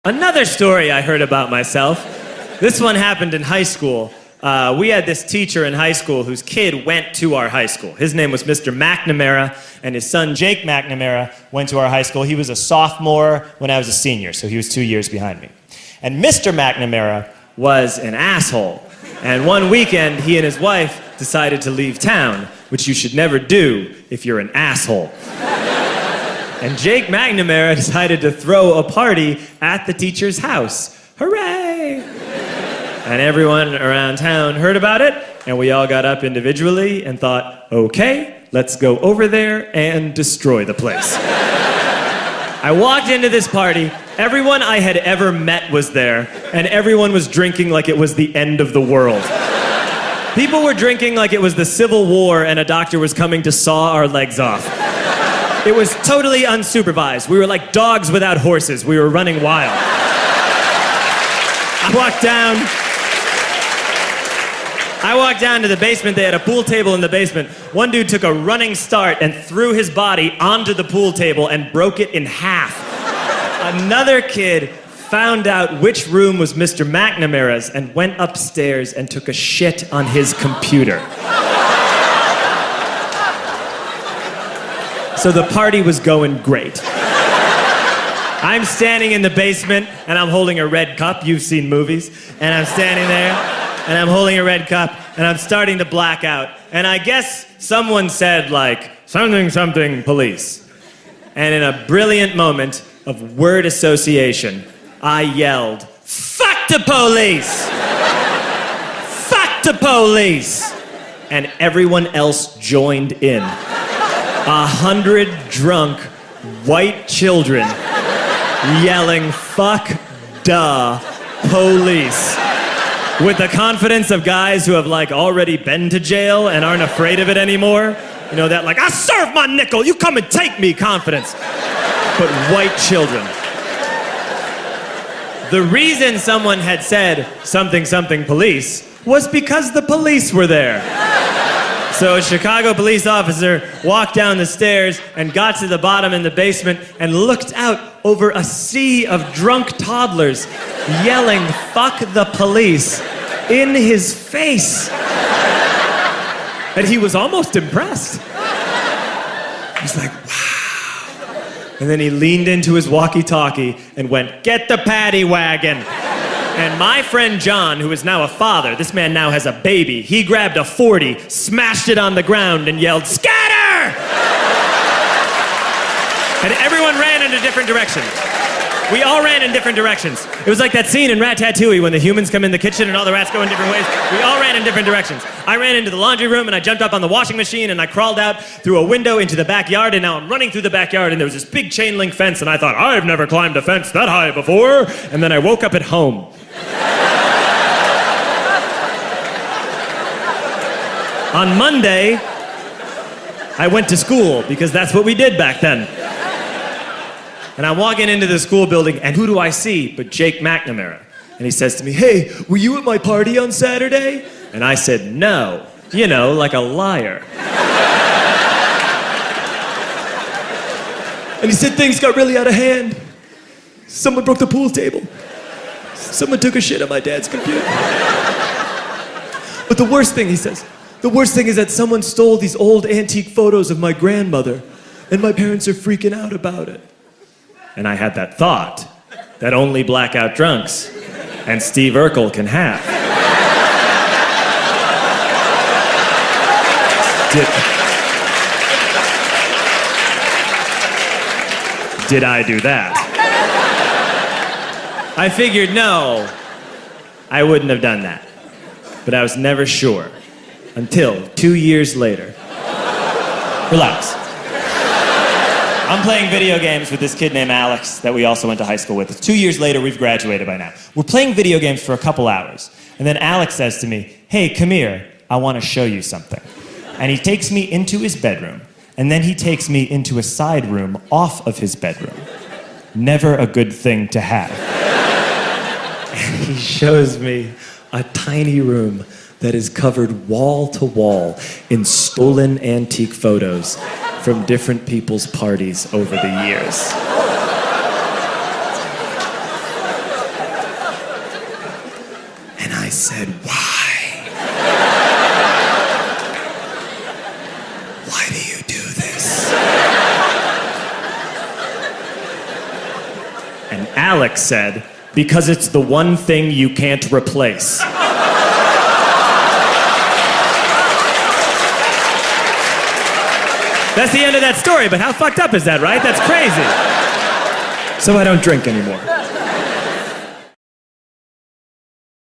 Another story I heard about myself. This one happened in high school. We had this teacher in high school whose kid went to our high school. His name was Mr. McNamara, and his son Jake McNamara went to our high school. He was a sophomore when I was a senior, so he was 2 years behind me. And Mr. McNamara was an asshole. And one weekend, he and his wife decided to leave town, which you should never do if you're an asshole. And Jake McNamara decided to throw a party at the teacher's house. Hooray! And everyone around town heard about it, and we all got up individually and thought, okay, let's go over there and destroy the place. I walked into this party, everyone I had ever met was there, and everyone was drinking like it was the end of the world. People were drinking like it was the Civil War and a doctor was coming to saw our legs off. It was totally unsupervised. We were like dogs without horses. We were running wild. I walked down to the basement. They had a pool table in the basement. One dude took a running start and threw his body onto the pool table and broke it in half. Another kid found out which room was Mr. McNamara's and went upstairs and took a shit on his computer. So the party was going great. I'm standing in the basement and I'm holding a red cup. You've seen movies. And I'm standing there and I'm holding a red cup and I'm starting to black out. And I guess someone said like, something, something, police. And in a brilliant moment of word association, I yelled, fuck the police! Fuck the police! And everyone else joined in. 100 drunk white children yelling, fuck the police. With the confidence of guys who have like already been to jail and aren't afraid of it anymore. You know, that like, I serve my nickel, you come and take me confidence. But white children. The reason someone had said something, something police was because the police were there. So a Chicago police officer walked down the stairs and got to the bottom in the basement and looked out over a sea of drunk toddlers yelling, fuck the police, in his face. And he was almost impressed. He's like, wow. And then he leaned into his walkie-talkie and went, get the paddy wagon. And my friend John, who is now a father, this man now has a baby, he grabbed a 40, smashed it on the ground and yelled, scatter! And everyone ran in a different direction. We all ran in different directions. It was like that scene in Ratatouille when the humans come in the kitchen and all the rats go in different ways. We all ran in different directions. I ran into the laundry room and I jumped up on the washing machine and I crawled out through a window into the backyard, and now I'm running through the backyard and there was this big chain link fence and I thought, I've never climbed a fence that high before. And then I woke up at home. On Monday, I went to school because that's what we did back then. And I'm walking into the school building, and who do I see but Jake McNamara? And he says to me, hey, were you at my party on Saturday? And I said, no. You know, like a liar. And he said, things got really out of hand. Someone broke the pool table. Someone took a shit on my dad's computer. But the worst thing, he says, the worst thing is that someone stole these old antique photos of my grandmother, and my parents are freaking out about it. And I had that thought that only blackout drunks and Steve Urkel can have. Did I do that? I figured, no, I wouldn't have done that. But I was never sure until 2 years later. Relax. I'm playing video games with this kid named Alex that we also went to high school with. It's 2 years later, we've graduated by now. We're playing video games for a couple hours. And then Alex says to me, hey, come here, I want to show you something. And he takes me into his bedroom, and then he takes me into a side room off of his bedroom. Never a good thing to have. And he shows me a tiny room that is covered wall to wall in stolen antique photos from different people's parties over the years. said, why? Why do you do this? And Alex said, because it's the one thing you can't replace. That's the end of that story, but how fucked up is that, right? That's crazy. So I don't drink anymore.